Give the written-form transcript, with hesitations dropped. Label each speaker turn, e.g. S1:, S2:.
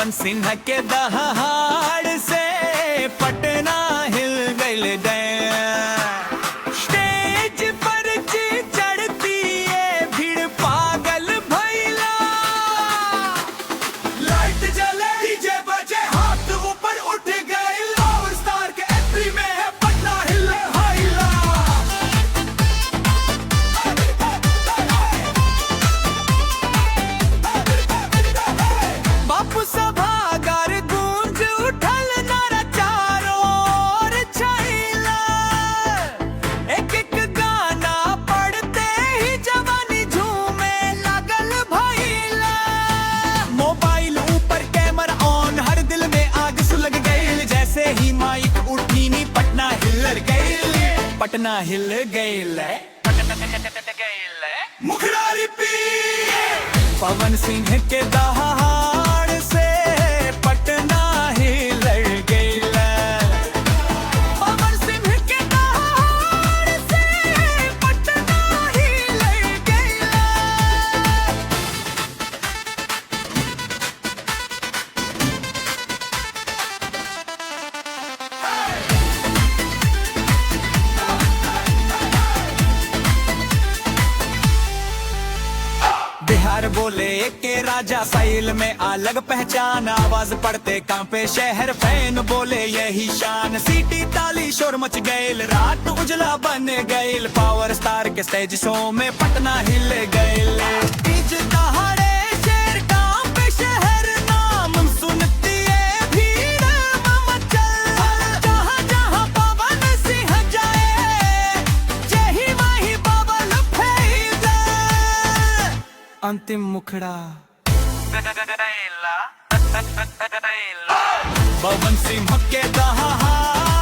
S1: पवन सिंह के दहाड़ से पटना हिल गइल स्टेज पर जी चढ़ती है भीड़ पागल भइला लाइट जले डीजे बजे हाथ ऊपर उठ गए पावर स्टार के एंट्री में है पटना हिल हाइला बापू सभागार गूंज उठल नारा चारों ओर छाइला एक एक गाना पढ़ते ही जवानी झूमे लगल भइला मोबाइल ऊपर कैमरा ऑन हर दिल में आग सुलग गई जैसे ही माइक उठी नी पटना हिल गई पटना हिल गई मुखरारी पी पवन सिंह के दहाड़ से पटना हिल गई पवन सिंह के दहाड़ से पटना हिल गई बिहार बोले के राजा साइल में अलग पहचान आवाज पड़ते कांपे शहर फैन बोले यही शान सीटी ताली शोर मच गईल रात उजला बन गईल पावर स्टार के स्टेज शो में पटना हिल गईल दहाड़े शेर कांपे शहर नाम सुनती है भीड़ मचल जहां जहां पवन सिंह जाए जही वही बबल फैल अंतिम मुखड़ा पवन सिंह के दहाड़